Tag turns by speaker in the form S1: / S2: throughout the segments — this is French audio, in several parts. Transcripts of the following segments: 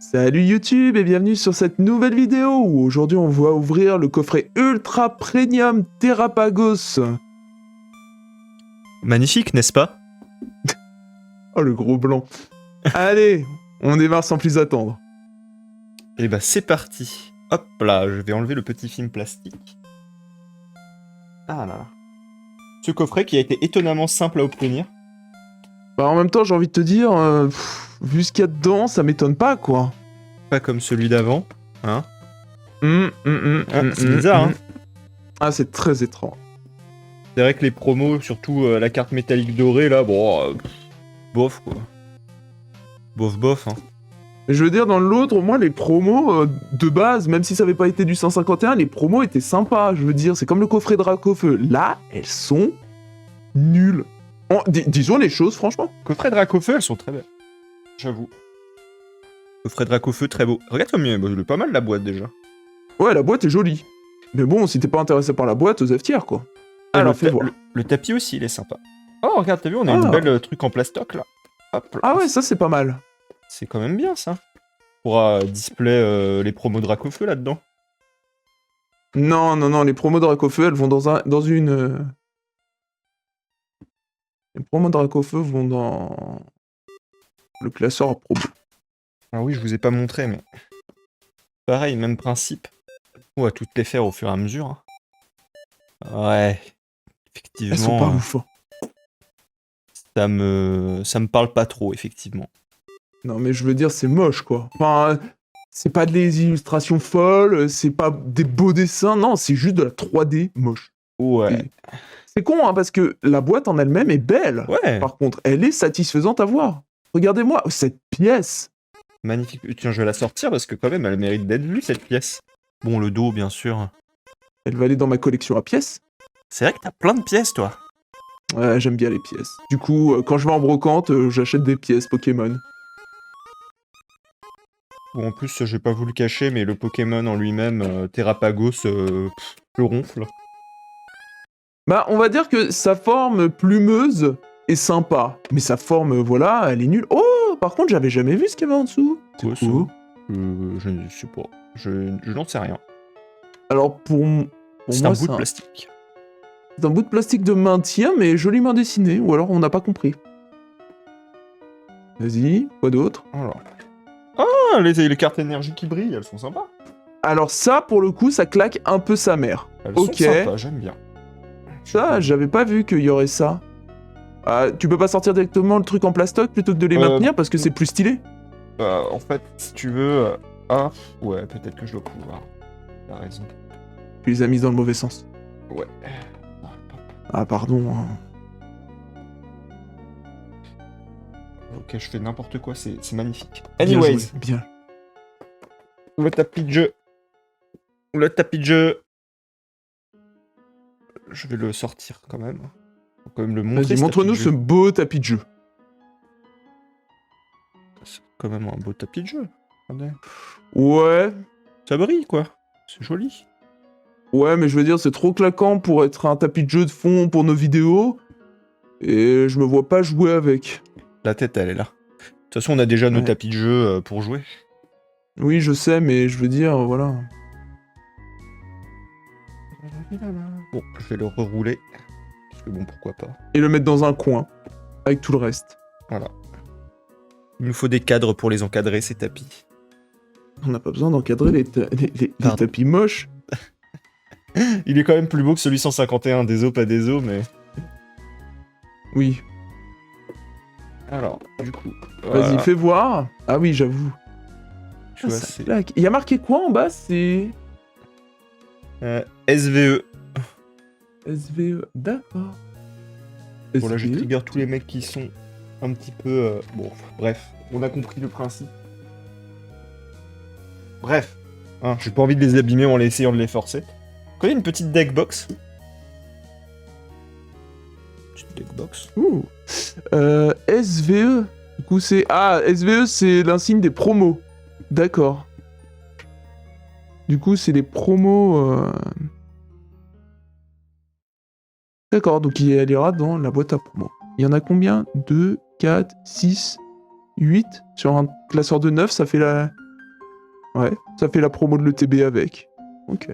S1: Salut YouTube et bienvenue sur cette nouvelle vidéo où aujourd'hui on va ouvrir le coffret Ultra Premium Terrapagos.
S2: Magnifique, n'est-ce pas?
S1: Oh le gros blanc. Allez, on démarre sans plus attendre.
S2: Et bah c'est parti. Hop là, je vais enlever le petit film plastique. Ah là là. Ce coffret qui a été étonnamment simple à obtenir.
S1: Bah en même temps j'ai envie de te dire, vu ce qu'il y a dedans, ça m'étonne pas quoi.
S2: Pas comme celui d'avant, hein. C'est
S1: C'est
S2: bizarre, hein.
S1: Ah c'est très étrange.
S2: C'est vrai que les promos, surtout la carte métallique dorée là, bon, bof quoi. Bof, hein.
S1: Je veux dire, dans l'autre, au moins, les promos de base, même si ça avait pas été du 151, les promos étaient sympas. Je veux dire, c'est comme le coffret Dracofeu. Là, elles sont nulles. Disons les choses, franchement.
S2: Coffret Dracofeu, elles sont très belles. J'avoue. Coffret Dracofeu, très beau. Regarde comme il est pas mal la boîte déjà.
S1: Ouais, la boîte est jolie. Mais bon, si t'es pas intéressé par la boîte, aux tiers, quoi. Alors, fais voir.
S2: Le tapis aussi, il est sympa. Oh, regarde, t'as vu, on a une belle truc en plastoc là. Hop là.
S1: Ah ouais, ça c'est pas mal.
S2: C'est quand même bien ça. On pourra display les promos Dracofeu là-dedans.
S1: Non, les promos Dracofeu, elles vont dans une... Les promos Dracofeu vont dans... le classeur à promo.
S2: Ah oui, je vous ai pas montré, mais... Pareil, même principe. On va toutes les faire au fur et à mesure. Ouais, effectivement...
S1: Elles sont pas ouf.
S2: Ça me parle pas trop, effectivement.
S1: Non mais je veux dire, c'est moche quoi. Enfin, c'est pas des illustrations folles, c'est pas des beaux dessins, non, c'est juste de la 3D moche.
S2: Ouais.
S1: C'est con hein, parce que la boîte en elle-même est belle.
S2: Ouais.
S1: Par contre, elle est satisfaisante à voir. Regardez-moi, cette pièce.
S2: Magnifique. Tiens, je vais la sortir parce que quand même, elle mérite d'être vue, cette pièce. Bon, le dos, bien sûr.
S1: Elle va aller dans ma collection à pièces.
S2: C'est vrai que t'as plein de pièces, toi.
S1: Ouais, j'aime bien les pièces. Du coup, quand je vais en brocante, j'achète des pièces Pokémon.
S2: Bon, en plus, j'ai pas voulu le cacher, mais le Pokémon en lui-même, Terrapagos, le ronfle.
S1: Bah, on va dire que sa forme plumeuse est sympa. Mais sa forme, voilà, elle est nulle. Oh, par contre, j'avais jamais vu ce qu'il y avait en dessous.
S2: Quoi, ça je ne sais pas. Je n'en sais rien.
S1: Alors, pour
S2: c'est
S1: moi,
S2: un bout de plastique.
S1: C'est un bout de plastique de maintien, mais joliment dessiné. Ou alors, on n'a pas compris. Vas-y, quoi d'autre?
S2: Alors. Ah, les cartes énergie qui brillent, elles sont sympas.
S1: Alors ça, pour le coup, ça claque un peu sa mère.
S2: Elles sont sympas, j'aime bien.
S1: Ça, j'avais pas vu qu'il y aurait ça. Ah, tu peux pas sortir directement le truc en plastoc plutôt que de les maintenir parce que c'est plus stylé?
S2: En fait, si tu veux... Ah, ouais, peut-être que je dois pouvoir. T'as raison.
S1: Tu les as mises dans le mauvais sens.
S2: Ouais.
S1: Ah, pardon.
S2: Ok, je fais n'importe quoi, c'est magnifique.
S1: Bien
S2: Anyways.
S1: joué, bien.
S2: Le tapis de jeu. Le tapis de jeu. Je vais le sortir quand même. Faut quand même le montrer.
S1: Vas-y, montre-nous ce beau tapis de jeu.
S2: C'est quand même un beau tapis de jeu. Regardez.
S1: Ouais.
S2: Ça brille, quoi. C'est joli.
S1: Ouais, mais je veux dire, c'est trop claquant pour être un tapis de jeu de fond pour nos vidéos. Et je me vois pas jouer avec.
S2: La tête, elle est là. De toute façon, on a déjà nos tapis de jeu pour jouer.
S1: Oui, je sais, mais je veux dire, voilà.
S2: Bon, je vais le rerouler. Parce que bon, pourquoi pas.
S1: Et le mettre dans un coin. Avec tout le reste.
S2: Voilà. Il nous faut des cadres pour les encadrer, ces tapis.
S1: On n'a pas besoin d'encadrer les tapis moches.
S2: Il est quand même plus beau que celui 151. Désolé, pas désolé, mais...
S1: Oui.
S2: Alors, du coup...
S1: Vas-y,
S2: voilà.
S1: fais voir. Ah oui, j'avoue.
S2: Tu vois, c'est...
S1: Il y a marqué quoi en bas? C'est...
S2: SVE.
S1: SVE, d'accord.
S2: Bon, là, je trigger tous les mecs qui sont un petit peu... Bon, bref, on a compris le principe. Bref. Hein, j'ai pas envie de les abîmer en essayant de les forcer. Vous connaissez une petite deckbox? Petite deckbox.
S1: Ouh. SVE. Du coup, c'est... Ah, SVE, c'est l'insigne des promos. D'accord. Du coup, c'est les promos... D'accord, donc elle ira dans la boîte à promos. Il y en a combien? 2, 4, 6, 8. Sur un classeur de 9, ça fait la... Ouais, ça fait la promo de l'ETB avec. Ok.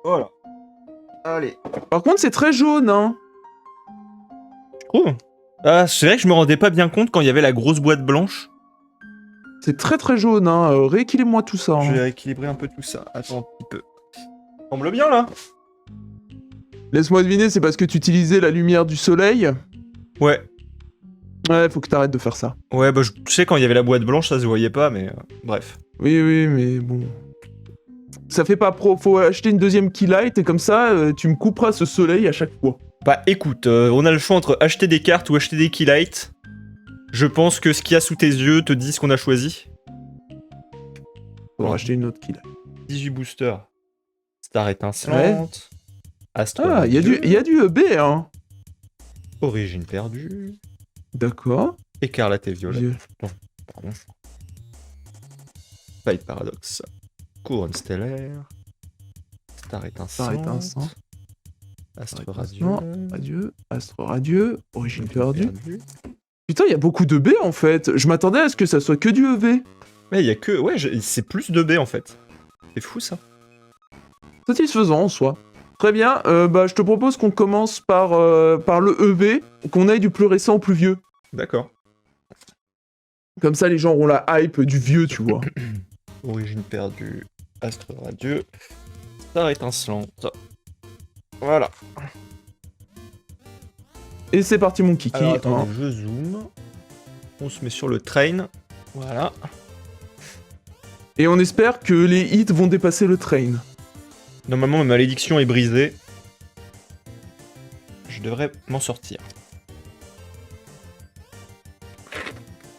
S2: Voilà. Allez.
S1: Par contre, c'est très jaune, hein.
S2: Tu trouves? Ah, c'est vrai que je me rendais pas bien compte quand il y avait la grosse boîte blanche.
S1: C'est très très jaune, hein. Rééquilibre-moi tout ça.
S2: Je
S1: Hein.
S2: vais rééquilibrer un peu tout ça. Attends un petit peu. Ça semble bien là.
S1: Laisse-moi deviner, c'est parce que tu utilisais la lumière du soleil.
S2: Ouais.
S1: Ouais, faut que t'arrêtes de faire ça.
S2: Ouais, bah je sais quand il y avait la boîte blanche, ça se voyait pas, mais bref.
S1: Oui, oui, mais bon. Ça fait pas pro. Faut acheter une deuxième keylight et comme ça, tu me couperas ce soleil à chaque fois.
S2: Bah écoute, on a le choix entre acheter des cartes ou acheter des keylights. Je pense que ce qu'il y a sous tes yeux te dit ce qu'on a choisi.
S1: Faudra acheter une autre keylight.
S2: 18 boosters. Star étincelante. Astre
S1: Ah, il y a du EB, hein.
S2: Origine perdue.
S1: D'accord.
S2: Écarlate et violet.
S1: Vieux.
S2: Pardon. Fight paradoxe. Couronne stellaire. Star étincelante.
S1: Star étincelante.
S2: Astre
S1: Star
S2: radieux.
S1: étincelante. Radieux. Astre radieux. Origine perdue. Putain, il y a beaucoup de B en fait. Je m'attendais à ce que ça soit que du EV.
S2: Mais il y a que... Ouais, c'est plus de B en fait. C'est fou ça.
S1: Satisfaisant en soi. Très bien, bah, je te propose qu'on commence par le EV, qu'on aille du plus récent au plus vieux.
S2: D'accord.
S1: Comme ça, les gens auront la hype du vieux, tu vois.
S2: Origine perdue. Astre radieux. Star étincelante. Voilà.
S1: Et c'est parti, mon kiki.
S2: Alors, attendez,
S1: Hein.
S2: je zoome. On se met sur le train. Voilà.
S1: Et on espère que les hits vont dépasser le train.
S2: Normalement, ma malédiction est brisée. Je devrais m'en sortir.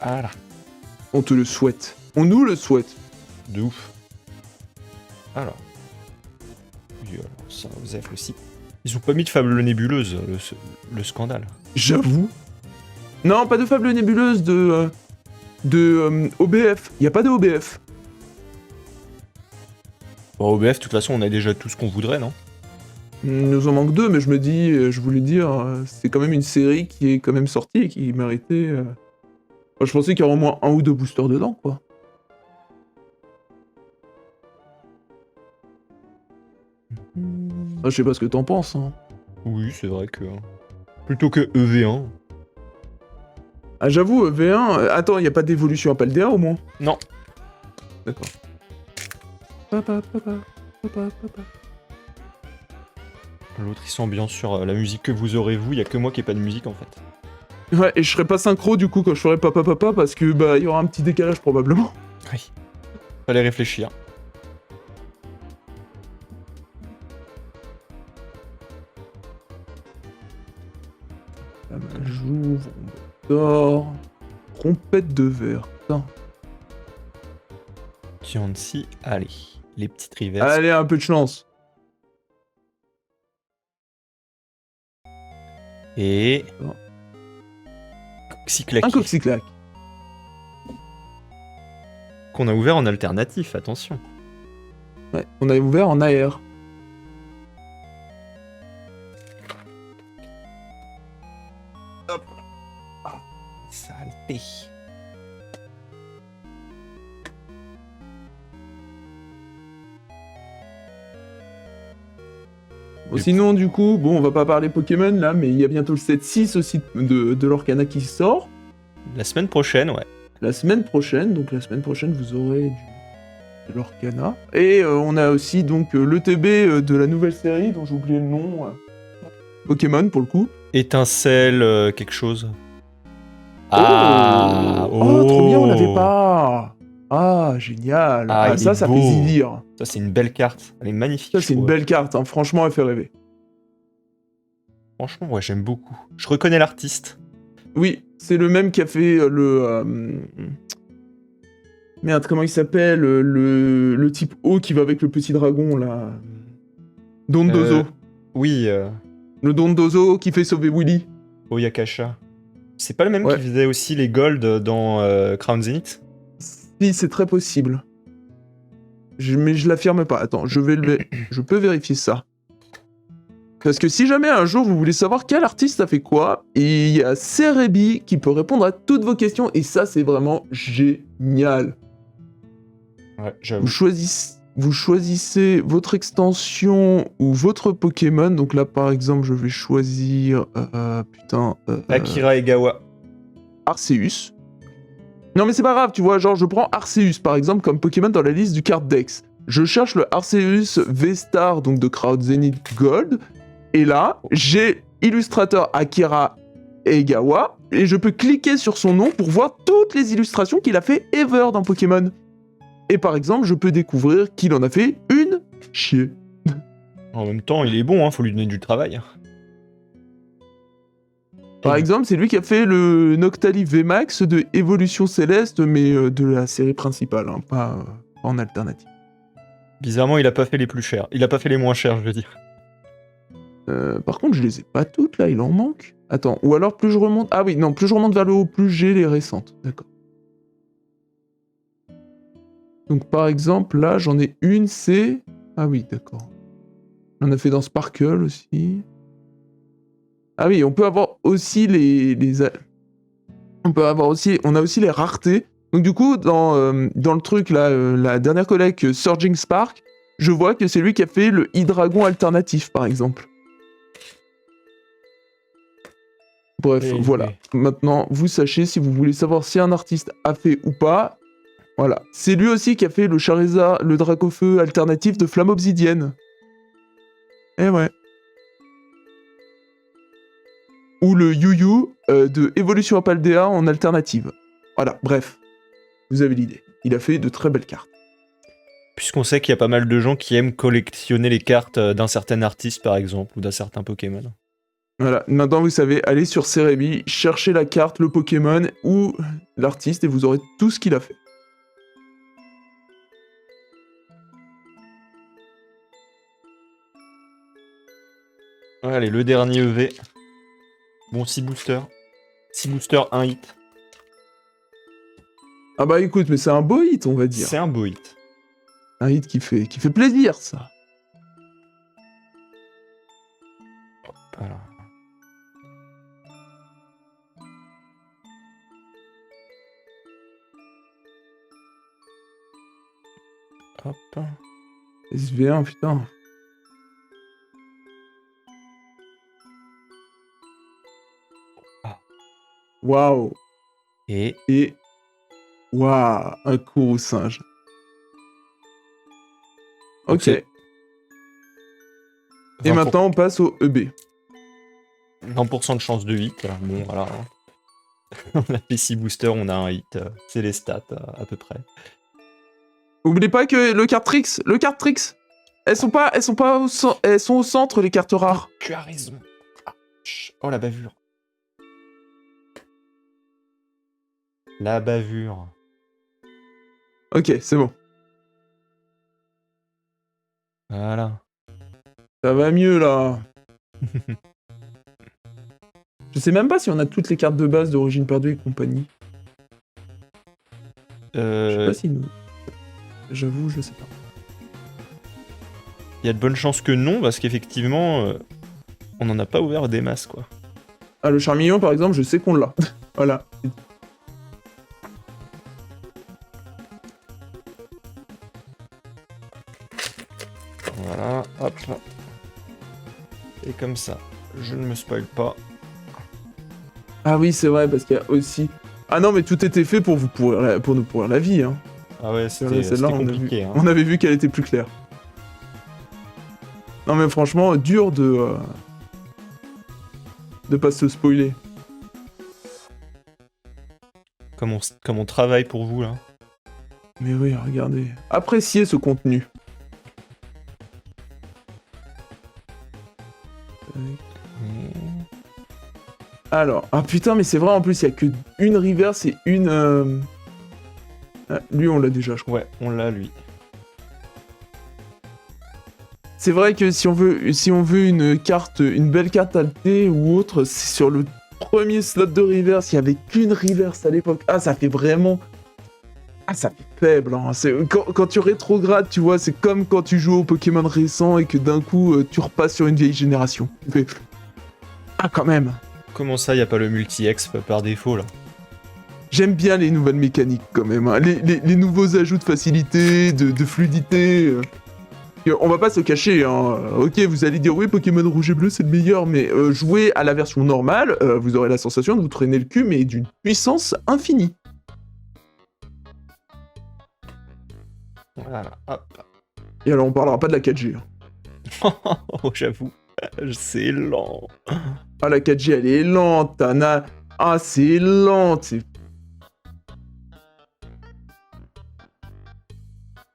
S2: Voilà.
S1: On te le souhaite. On nous le souhaite.
S2: De ouf. Alors. Violence, vous avez aussi. Ils ont pas mis de fable nébuleuse, le scandale.
S1: J'avoue. Non, pas de fable nébuleuse de OBF. Il y a pas de OBF.
S2: Bon, OBF, de toute façon, on a déjà tout ce qu'on voudrait, non?
S1: Il nous en manque deux, mais je me dis, je voulais dire, c'est quand même une série qui est quand même sortie et qui méritait... Enfin, je pensais qu'il y aurait au moins un ou deux boosters dedans, quoi. Ah, je sais pas ce que t'en penses, hein.
S2: Oui, c'est vrai que... Plutôt que EV1.
S1: Ah, j'avoue, V1... Attends, il y a pas d'évolution à Paldea, au moins?
S2: Non.
S1: D'accord. Papa, papa, papa, papa.
S2: L'autre, il s'ambiance sur la musique que vous aurez, vous. Il y a que moi qui ai pas de musique, en fait.
S1: Ouais, et je serai pas synchro, du coup, quand je ferai papa, papa, parce que, bah, il y aura un petit décalage, probablement.
S2: Oui. Fallait réfléchir.
S1: J'ouvre, on dort... Trompette de verre, putain.
S2: Tianzi, allez. Les petites rivers.
S1: Allez, un peu de chance.
S2: Et...
S1: Non.
S2: Coxiclaqué.
S1: Un coxiclac.
S2: Qu'on a ouvert en alternatif, attention.
S1: Ouais, on avait ouvert en AR.
S2: Saleté.
S1: Bon, sinon, du coup, bon, on va pas parler Pokémon là, mais il y a bientôt le set 6 aussi de l'Orcana qui sort.
S2: La semaine prochaine, ouais.
S1: La semaine prochaine, donc la semaine prochaine, vous aurez de l'Orcana. Et on a aussi donc l'ETB de la nouvelle série, dont j'ai oublié le nom. Pokémon, pour le coup.
S2: Étincelle, quelque chose.
S1: Oh, trop bien, on l'avait pas. Ah, génial.
S2: Ah, il
S1: ça,
S2: est
S1: ça
S2: beau.
S1: fait zizir.
S2: Ça, c'est une belle carte. Elle est magnifique.
S1: Ça,
S2: je
S1: c'est une
S2: trouve.
S1: belle carte, hein. Franchement, elle fait rêver.
S2: Franchement, ouais, j'aime beaucoup. Je reconnais l'artiste.
S1: Oui, c'est le même qui a fait Merde, comment il s'appelle le type O qui va avec le petit dragon, là. Dondozo.
S2: Oui,
S1: Le Dondozo qui fait sauver Willy.
S2: Oyakasha. C'est pas le même
S1: Ouais.
S2: qui faisait aussi les golds dans Crown Zenith?
S1: Si, c'est très possible. Mais je l'affirme pas. Attends, je peux vérifier ça. Parce que si jamais un jour vous voulez savoir quel artiste a fait quoi, il y a Cerebi qui peut répondre à toutes vos questions, et ça, c'est vraiment génial.
S2: Ouais, j'avoue.
S1: Vous choisissez votre extension ou votre Pokémon. Donc là, par exemple, je vais choisir...
S2: Akira Egawa.
S1: Arceus. Non, mais c'est pas grave, tu vois, genre, je prends Arceus, par exemple, comme Pokémon dans la liste du card Dex. Je cherche le Arceus V-Star, donc de Crowd Zenith Gold. Et là, j'ai illustrateur Akira Egawa. Et je peux cliquer sur son nom pour voir toutes les illustrations qu'il a fait ever dans Pokémon. Et par exemple, je peux découvrir qu'il en a fait une chier.
S2: En même temps, il est bon, hein, faut lui donner du travail.
S1: Par exemple, c'est lui qui a fait le Noctali VMAX de Évolution Céleste, mais de la série principale, hein, pas en alternative.
S2: Bizarrement, il a pas fait les plus chers. Il a pas fait les moins chers, je veux dire.
S1: Par contre, je les ai pas toutes, là, il en manque. Attends, ou alors plus je remonte... Ah oui, non, plus je remonte vers le haut, plus j'ai les récentes. D'accord. Donc par exemple, là, j'en ai une, c'est... Ah oui, d'accord. On a fait dans Sparkle aussi. Ah oui, on peut avoir aussi on a aussi les raretés. Donc du coup, dans le truc, là, la dernière collecte Surging Spark, je vois que c'est lui qui a fait le E-Dragon alternatif, par exemple. Bref, voilà. Maintenant, vous sachez, si vous voulez savoir si un artiste a fait ou pas, voilà. C'est lui aussi qui a fait le Charizard, le Dracofeu alternatif de Flamme Obsidienne. Eh ouais. Ou le Yu-Yu de Evolution Apaldea en alternative. Voilà, bref. Vous avez l'idée. Il a fait de très belles cartes.
S2: Puisqu'on sait qu'il y a pas mal de gens qui aiment collectionner les cartes d'un certain artiste, par exemple, ou d'un certain Pokémon.
S1: Voilà, maintenant vous savez, allez sur Serebii, cherchez la carte, le Pokémon ou l'artiste et vous aurez tout ce qu'il a fait.
S2: Allez, le dernier EV. Bon, 6 boosters. 6 boosters, 1 hit.
S1: Ah bah écoute, mais c'est un beau hit, on va dire.
S2: C'est un beau hit.
S1: Un hit qui fait plaisir, ça.
S2: Voilà. Hop.
S1: SV1, putain. Waouh.
S2: Et...
S1: Waouh, un cours singe. Ok. Et maintenant, on passe au EB.
S2: 20% de chance de hit. Bon, voilà. On a fait 6 boosters, on a un hit. C'est les stats, à peu près.
S1: N'oubliez pas que le card tricks, elles sont au centre, les cartes rares.
S2: Tu as raison. Oh, la bavure. La bavure.
S1: Ok, c'est bon.
S2: Voilà.
S1: Ça va mieux, là. Je sais même pas si on a toutes les cartes de base d'Origine Perdue et compagnie. Je sais pas si nous... J'avoue, je sais pas.
S2: Il y a de bonnes chances que non, parce qu'effectivement, on n'en a pas ouvert des masses, quoi.
S1: Ah, le Charmillon, par exemple, je sais qu'on l'a. Voilà.
S2: Voilà, hop. Et comme ça, je ne me spoil pas.
S1: Ah oui, c'est vrai, parce qu'il y a aussi... Ah non, mais tout était fait pour nous pourrir la vie, hein.
S2: Ah ouais, c'était compliqué. Hein.
S1: On avait vu qu'elle était plus claire. Non mais franchement, dur de pas se spoiler.
S2: Comme on travaille pour vous, là.
S1: Mais oui, regardez. Appréciez ce contenu. Alors, ah putain, mais c'est vrai, en plus, il y a que une reverse et une... Ah, lui, on l'a déjà, je crois.
S2: Ouais, on l'a, lui.
S1: C'est vrai que si on veut une carte, une belle carte altée ou autre, c'est sur le premier slot de reverse, il y avait qu'une reverse à l'époque. Ah, ça fait vraiment... Ah, ça fait faible, hein. Quand tu rétrogrades, tu vois, c'est comme quand tu joues aux Pokémon récents et que d'un coup, tu repasses sur une vieille génération. Tu fais... Ah, quand même.
S2: Comment ça, y a pas le multi-exp par défaut, là?
S1: J'aime bien les nouvelles mécaniques quand même, hein. Les nouveaux ajouts de facilité, de fluidité. On va pas se cacher, hein. Ok, vous allez dire oui, Pokémon Rouge et Bleu c'est le meilleur, mais jouez à la version normale, vous aurez la sensation de vous traîner le cul, mais d'une puissance infinie.
S2: Voilà, hop.
S1: Et alors on parlera pas de la 4G. Hein.
S2: Oh, j'avoue, c'est lent.
S1: Ah, la 4G elle est lente, Anna. Ah, c'est lente.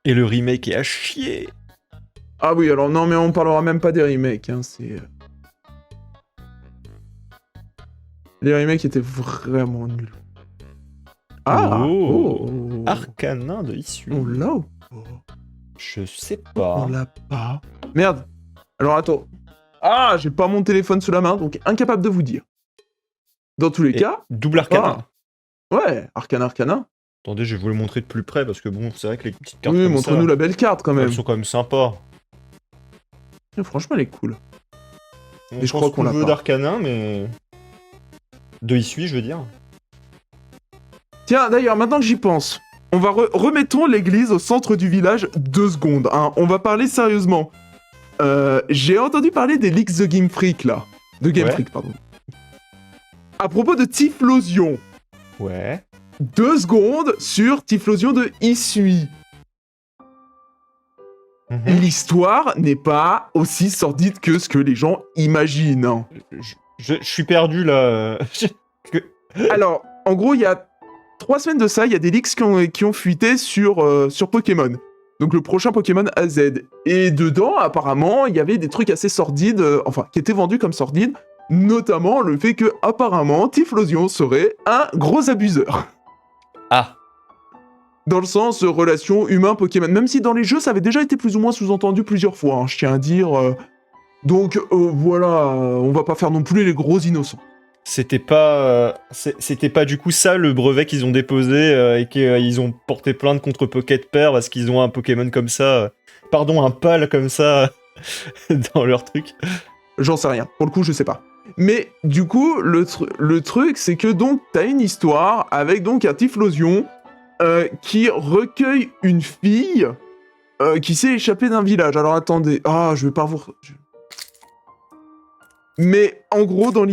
S2: Et le remake est à chier.
S1: Ah oui, alors non, mais on parlera même pas des remakes, hein, c'est... Les remakes étaient vraiment nuls. Ah
S2: oh. Arcanin de Issue.
S1: On l'a ou pas?
S2: Je sais pas.
S1: On l'a pas. Merde. Alors attends. Ah, j'ai pas mon téléphone sous la main, donc incapable de vous dire. Dans tous les cas...
S2: Double Arcanin.
S1: Ouais, Arcanin.
S2: Attendez, je vais vous le montrer de plus près, parce que bon, c'est vrai que les petites cartes
S1: oui,
S2: comme
S1: montre-nous la belle carte quand même.
S2: Elles sont quand même sympas.
S1: Franchement, elle est cool.
S2: Et je crois qu'on veut d'Arcanin, mais... De Issue, je veux dire.
S1: Tiens, d'ailleurs, maintenant que j'y pense, on va remettons l'église au centre du village 2 secondes. Hein. On va parler sérieusement. J'ai entendu parler des leaks de Game Freak, là. De Game Freak, pardon. À propos de Typhlosion.
S2: Ouais.
S1: 2 secondes sur Typhlosion de Issui. L'histoire n'est pas aussi sordide que ce que les gens imaginent. Hein.
S2: Je suis perdu, là.
S1: Alors, en gros, il y a 3 semaines de ça, il y a des leaks qui ont fuité sur Pokémon. Donc le prochain Pokémon AZ. Et dedans, apparemment, il y avait des trucs assez sordides, enfin, qui étaient vendus comme sordides, notamment le fait que, apparemment, Typhlosion serait un gros abuseur.
S2: Ah.
S1: Dans le sens relation humain-Pokémon. Même si dans les jeux, ça avait déjà été plus ou moins sous-entendu plusieurs fois, hein, je tiens à dire. Donc, voilà, on va pas faire non plus les gros innocents.
S2: C'était pas du coup ça le brevet qu'ils ont déposé et qu'ils ont porté plainte contre Pocket Pair parce qu'ils ont un Pokémon comme ça, un pal comme ça dans leur truc.
S1: J'en sais rien, pour le coup je sais pas. Mais du coup le truc c'est que donc t'as une histoire avec donc un Typhlosion qui recueille une fille qui s'est échappée d'un village. Alors attendez, je vais pas vous... Mais en gros, dans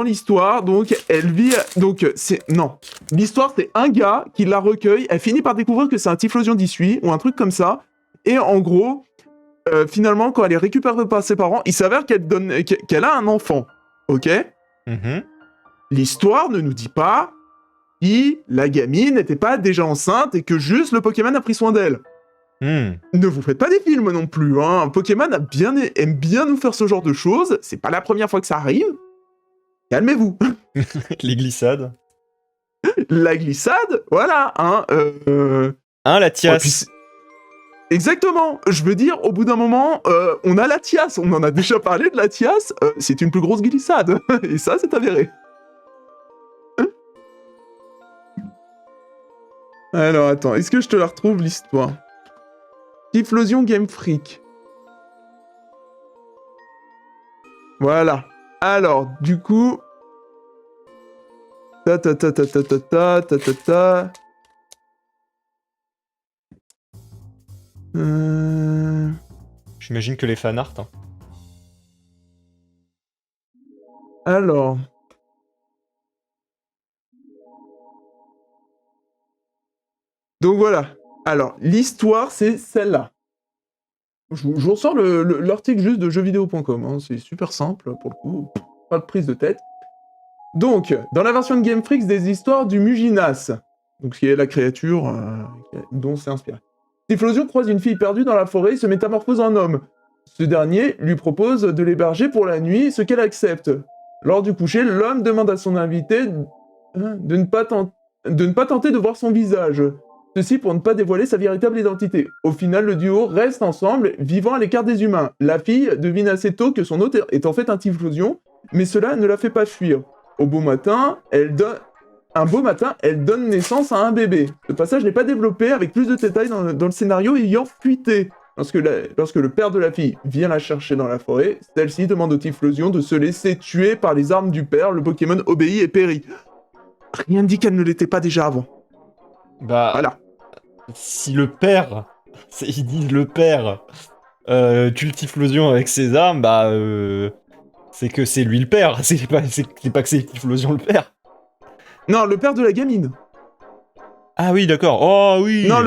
S1: l'histoire, donc, elle vit... Donc, c'est... Non. L'histoire, c'est un gars qui la recueille, elle finit par découvrir que c'est un Typhlosion d'Issui, ou un truc comme ça, et en gros, finalement, quand elle est récupérée par ses parents, il s'avère qu'elle a un enfant, ok? L'histoire ne nous dit pas si la gamine n'était pas déjà enceinte et que juste le Pokémon a pris soin d'elle. Ne vous faites pas des films non plus, hein. Pokémon aime bien nous faire ce genre de choses. C'est pas la première fois que ça arrive. Calmez-vous.
S2: Les glissades.
S1: La glissade, voilà, hein.
S2: La tiasse.
S1: Exactement. Je veux dire, au bout d'un moment, on a la tiasse. On en a déjà parlé de la tiasse. C'est une plus grosse glissade. Et ça, c'est avéré. Alors, attends. Est-ce que je te la retrouve, l'histoire? Typhlosion Game Freak. Voilà. Alors, du coup...
S2: J'imagine que les fanarts. Hein.
S1: Alors... Donc voilà. Alors, l'histoire, c'est celle-là. Je vous ressors l'article juste de jeuxvideo.com, hein. C'est super simple, pour le coup. Pas de prise de tête. Donc, dans la version de Game Freak, des histoires du Muginas, donc qui est la créature dont c'est inspiré. Typhlosion croise une fille perdue dans la forêt et se métamorphose en homme. Ce dernier lui propose de l'héberger pour la nuit, ce qu'elle accepte. Lors du coucher, l'homme demande à son invité de ne pas tenter de voir son visage. Ceci pour ne pas dévoiler sa véritable identité. Au final, le duo reste ensemble, vivant à l'écart des humains. La fille devine assez tôt que son hôte est en fait un Typhlosion, mais cela ne la fait pas fuir. Un beau matin, elle donne naissance à un bébé. Ce passage n'est pas développé avec plus de détails dans le scénario ayant fuité. Lorsque le père de la fille vient la chercher dans la forêt, celle-ci demande au Typhlosion de se laisser tuer par les armes du père, le Pokémon obéit et périt. rien ne dit qu'elle ne l'était pas déjà avant.
S2: Bah,
S1: Voilà.
S2: si le père, ils disent le père, tue le Typhlosion avec ses armes, bah, c'est que c'est lui le père. C'est pas que c'est Typhlosion le père.
S1: Non, le père de la gamine.
S2: Ah oui, d'accord. Oh oui.
S1: Non,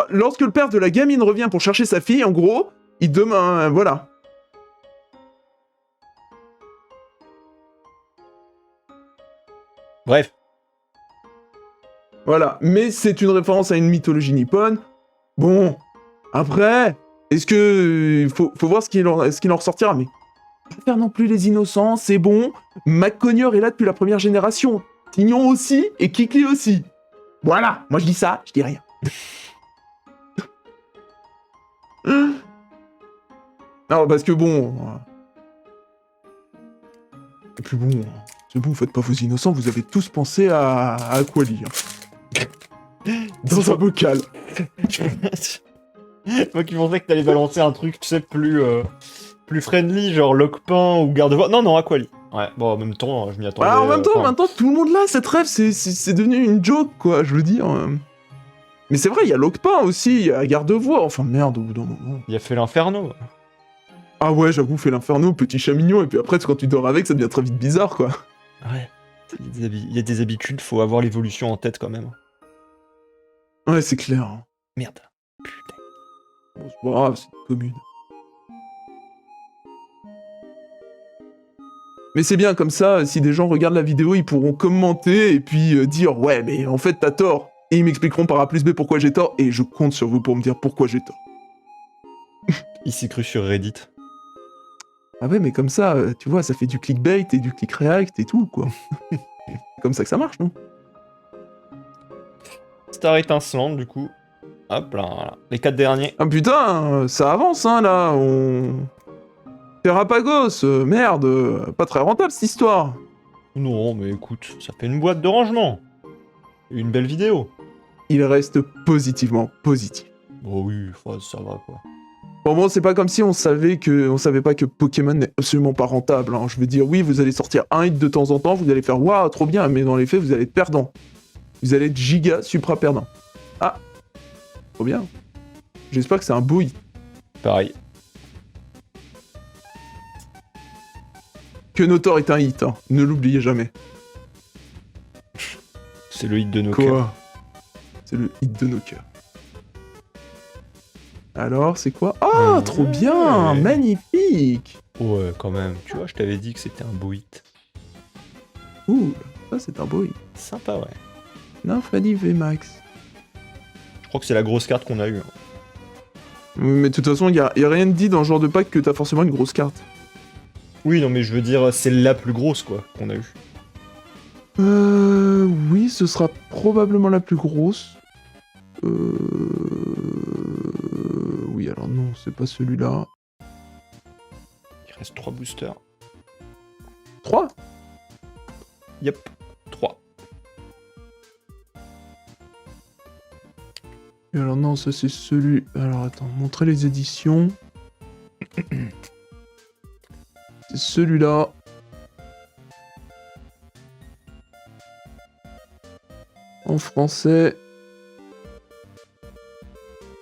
S1: lorsque le père de la gamine revient pour chercher sa fille, en gros, il demande... voilà.
S2: Bref.
S1: Voilà. Mais c'est une référence à une mythologie nippone. Bon, après, est-ce que... faut voir ce qu'il en ressortira, mais... Pas faire non plus les innocents, c'est bon. McConnor est là depuis la première génération. Tignon aussi, et Kikli aussi. Voilà, moi je dis ça, je dis rien. Non, parce que bon... Et puis bon, c'est bon, faites pas vos innocents, vous avez tous pensé à Aquali. Dans un bocal.
S2: Moi qui pensais que t'allais balancer un truc, tu sais, plus friendly, genre Lockpain ou Gardevoir. Non, Aquali. Ouais, bon, en même temps, je m'y attendais.
S1: Ah, en même temps, maintenant, tout le monde là, cette rêve, c'est devenu une joke, quoi, je veux dire. Mais c'est vrai, il y a Lockpain aussi, il y a Gardevoir, enfin merde, au bout d'un moment.
S2: Il a fait l'Inferno.
S1: Ah ouais, j'avoue, fait l'Inferno, petit chat mignon, et puis après, quand tu dors avec, ça devient très vite bizarre, quoi.
S2: Ouais. Il y a des habitudes, faut avoir l'évolution en tête quand même.
S1: Ouais, c'est clair. Hein.
S2: Merde. Putain.
S1: Bon, c'est pas grave, c'est une commune. Mais c'est bien, comme ça, si des gens regardent la vidéo, ils pourront commenter et puis dire « Ouais, mais en fait, t'as tort !» Et ils m'expliqueront par A plus B pourquoi j'ai tort, et je compte sur vous pour me dire pourquoi j'ai tort.
S2: Il s'est cru sur Reddit.
S1: Ah ouais, mais comme ça, tu vois, ça fait du clickbait et du click react et tout, quoi. C'est comme ça que ça marche, non?
S2: Star étincelante, du coup. Hop là, voilà. Les 4 derniers.
S1: Ah putain, ça avance, hein, là, on... Terrapagos, merde, pas très rentable, cette histoire.
S2: Non, mais écoute, ça fait une boîte de rangement. Et une belle vidéo.
S1: Il reste positivement positif.
S2: Oh oui, ça va, quoi.
S1: Pour moi, c'est pas comme si on savait pas que Pokémon n'est absolument pas rentable. Hein. Je veux dire, oui, vous allez sortir un hit de temps en temps, vous allez faire waouh, trop bien, mais dans les faits, vous allez être perdant. Vous allez être giga supra perdant. Ah, trop bien. J'espère que c'est un beau hit.
S2: Pareil.
S1: Que Notor est un hit, hein. Ne l'oubliez jamais.
S2: C'est le hit de nos cœurs.
S1: Quoi? C'est le hit de nos cœurs. Alors, c'est quoi? Ah, trop bien,
S2: ouais.
S1: magnifique.
S2: Ouais, quand même. Tu vois, je t'avais dit que c'était un beau hit.
S1: Ouh, ça c'est un beau hit.
S2: Sympa, ouais.
S1: Non, Freddy VMAX.
S2: Je crois que c'est la grosse carte qu'on a eue.
S1: Mais de toute façon, y a rien de dit dans ce genre de pack que t'as forcément une grosse carte.
S2: Oui, non, mais je veux dire, c'est la plus grosse, quoi, qu'on a eue.
S1: Oui, ce sera probablement la plus grosse. Oui, alors non, c'est pas celui-là.
S2: Il reste 3 boosters.
S1: 3 ?
S2: Yep, 3.
S1: Et alors non, ça c'est celui... Alors attends, montrer les éditions. C'est celui-là. En français...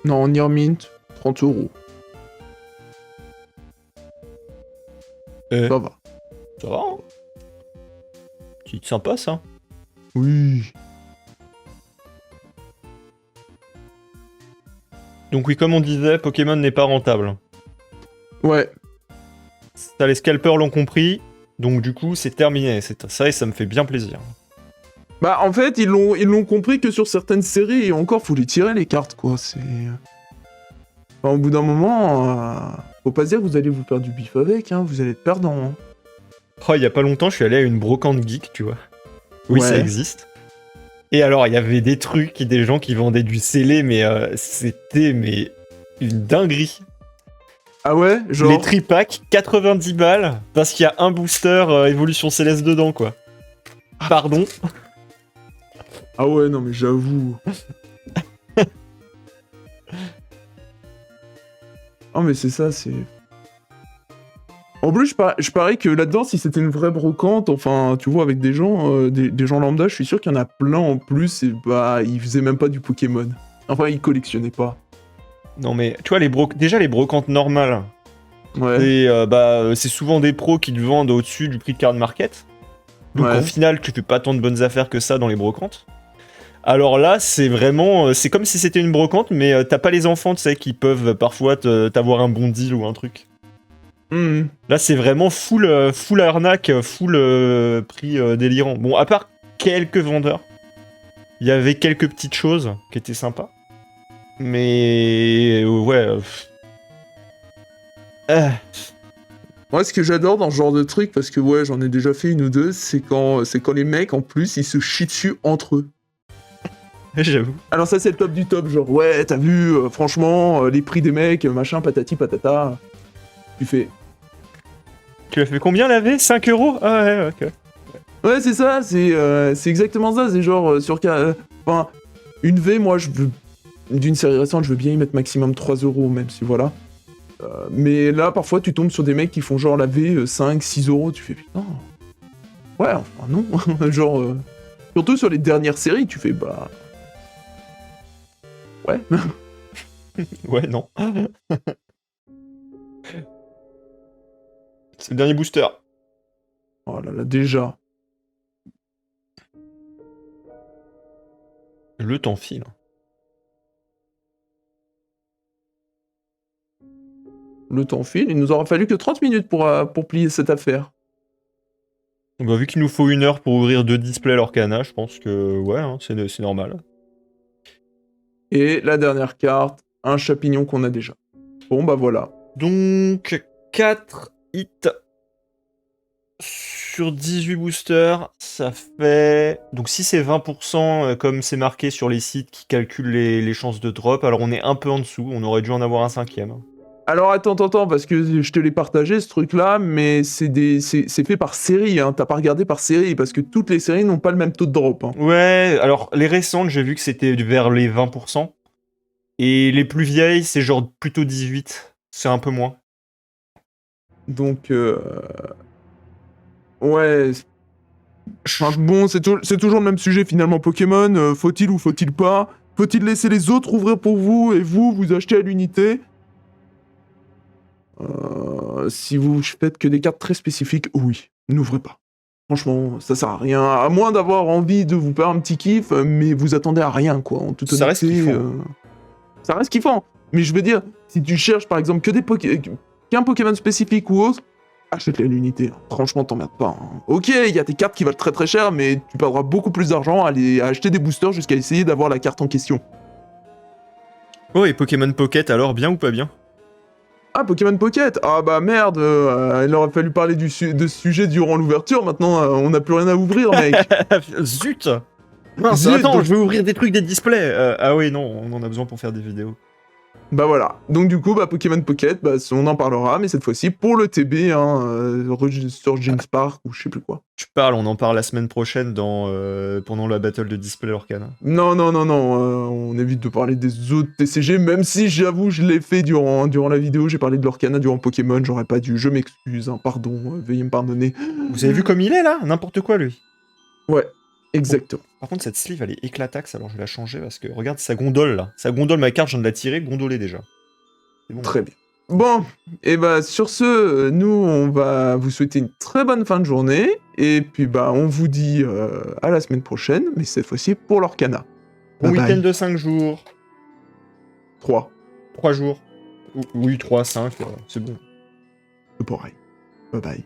S1: Non, en Near Mint, 30 €. Ça va.
S2: Ça va, hein? Petit sympa, ça.
S1: Oui.
S2: Donc oui, comme on disait, Pokémon n'est pas rentable.
S1: Ouais.
S2: Ça, les scalpers l'ont compris, donc du coup, c'est terminé. C'est ça et ça me fait bien plaisir.
S1: Bah en fait, ils l'ont compris que sur certaines séries, et encore, faut les tirer les cartes, quoi. C'est... Enfin, au bout d'un moment, faut pas se dire que vous allez vous faire du bif avec, hein. Vous allez être perdant, hein.
S2: Oh, il y a pas longtemps, je suis allé à une brocante geek, tu vois. Oui,
S1: Ouais.
S2: ça existe. Et alors, il y avait des trucs, des gens qui vendaient du scellé, mais c'était une dinguerie.
S1: Ah ouais, genre...
S2: Les tripacks, 90 balles, parce qu'il y a un booster évolution céleste dedans, quoi. Pardon.
S1: Ah ouais, non mais j'avoue. Oh mais c'est ça, c'est... En plus, je parie que là-dedans, si c'était une vraie brocante, enfin, tu vois, avec des gens, des gens lambda, je suis sûr qu'il y en a plein en plus, et bah, ils faisaient même pas du Pokémon. Enfin, ils collectionnaient pas.
S2: Non mais, tu vois, déjà les brocantes normales,
S1: Ouais,
S2: c'est souvent des pros qui le vendent au-dessus du prix de card market. Donc
S1: ouais.
S2: au final, tu fais pas tant de bonnes affaires que ça dans les brocantes. Alors là, c'est vraiment... c'est comme si c'était une brocante, mais t'as pas les enfants, tu sais, qui peuvent parfois t'avoir un bon deal ou un truc.
S1: Mhm.
S2: Là, c'est vraiment full arnaque, full prix délirant. Bon, à part quelques vendeurs, il y avait quelques petites choses qui étaient sympas. Mais ouais... ah,
S1: Moi, ce que j'adore dans ce genre de truc, parce que ouais, j'en ai déjà fait une ou deux, c'est quand les mecs, en plus, ils se chient dessus entre eux.
S2: j'avoue.
S1: Alors ça, c'est le top du top, genre, ouais, t'as vu, franchement, les prix des mecs, machin, patati patata. Tu fais...
S2: Tu as fait combien la V? 5 euros? Ah ouais, ok.
S1: Ouais, c'est ça, c'est exactement ça, c'est genre, enfin, une V, moi, je veux... D'une série récente, je veux bien y mettre maximum 3 euros, même si voilà. Mais là, parfois, tu tombes sur des mecs qui font genre la V 5, 6 euros, tu fais putain. Ouais, enfin non. Genre, surtout sur les dernières séries, tu fais bah. Ouais.
S2: Ouais, non. C'est le dernier booster.
S1: Oh là là, déjà.
S2: Le temps file.
S1: Le temps file, il nous aura fallu que 30 minutes pour plier cette affaire.
S2: Bah, vu qu'il nous faut 1 heure pour ouvrir 2 displays Lorcana, je pense que ouais, hein, c'est normal.
S1: Et la dernière carte, un champignon qu'on a déjà. Bon bah voilà.
S2: Donc, 4 hits sur 18 boosters, ça fait... Donc si c'est 20%, comme c'est marqué sur les sites qui calculent les chances de drop, alors on est un peu en dessous, on aurait dû en avoir un 5e.
S1: Alors attends, parce que je te l'ai partagé ce truc-là, mais c'est fait par série, hein. T'as pas regardé par série, parce que toutes les séries n'ont pas le même taux de drop. Hein.
S2: Ouais, alors les récentes, j'ai vu que c'était vers les 20%. Et les plus vieilles, c'est genre plutôt 18. C'est un peu moins.
S1: Donc, ouais. Enfin, bon, c'est toujours le même sujet finalement. Pokémon, faut-il ou faut-il pas? Faut-il laisser les autres ouvrir pour vous et vous achetez à l'unité? Si vous faites que des cartes très spécifiques, oui, n'ouvrez pas. Franchement, ça sert à rien. À moins d'avoir envie de vous faire un petit kiff, mais vous attendez à rien, quoi. En toute
S2: Ça reste
S1: honnêteté,
S2: kiffant.
S1: ça reste kiffant. Mais je veux dire, si tu cherches par exemple qu'un Pokémon spécifique ou autre, achète-les à l'unité. Hein. Franchement, t'emmerdes pas. Hein. Ok, il y a tes cartes qui valent très très cher, mais tu perdras beaucoup plus d'argent à acheter des boosters jusqu'à essayer d'avoir la carte en question.
S2: Oh, et Pokémon Pocket, alors, bien ou pas bien?
S1: Ah, Pokémon Pocket. Ah bah merde, il aurait fallu parler de ce sujet durant l'ouverture. Maintenant, on n'a plus rien à ouvrir, mec.
S2: Zut! Mince,
S1: Zut,
S2: attends,
S1: donc-
S2: je veux ouvrir des trucs, des displays. Ah oui, non, on en a besoin pour faire des vidéos.
S1: Bah voilà. Donc du coup, bah Pokémon Pocket, bah on en parlera, mais cette fois-ci pour le TB, hein, sur Genspark ou je sais plus quoi.
S2: Tu parles, on en parle la semaine prochaine pendant la battle de display Lorcana.
S1: Non, on évite de parler des autres TCG, même si j'avoue, je l'ai fait durant la vidéo, j'ai parlé de l'Orcana durant Pokémon, j'aurais pas dû, je m'excuse, hein, pardon, veuillez me pardonner.
S2: Vous avez vu comme il est là? N'importe quoi lui.
S1: Ouais, exactement.
S2: Par contre, cette sleeve elle est éclataxe, alors je vais la changer parce que regarde sa gondole là. Sa gondole, ma carte, je viens de la tirer, gondolée déjà. C'est bon.
S1: Très bien. Bon, et bah sur ce, nous on va vous souhaiter une très bonne fin de journée, et puis bah on vous dit à la semaine prochaine, mais cette fois-ci pour l'Orcana.
S2: Bon
S1: Bye
S2: week-end
S1: bye.
S2: de 5 jours.
S1: 3,
S2: 3 jours. Oui, 3, 5, c'est bon.
S1: c'est pareil. Bye bye.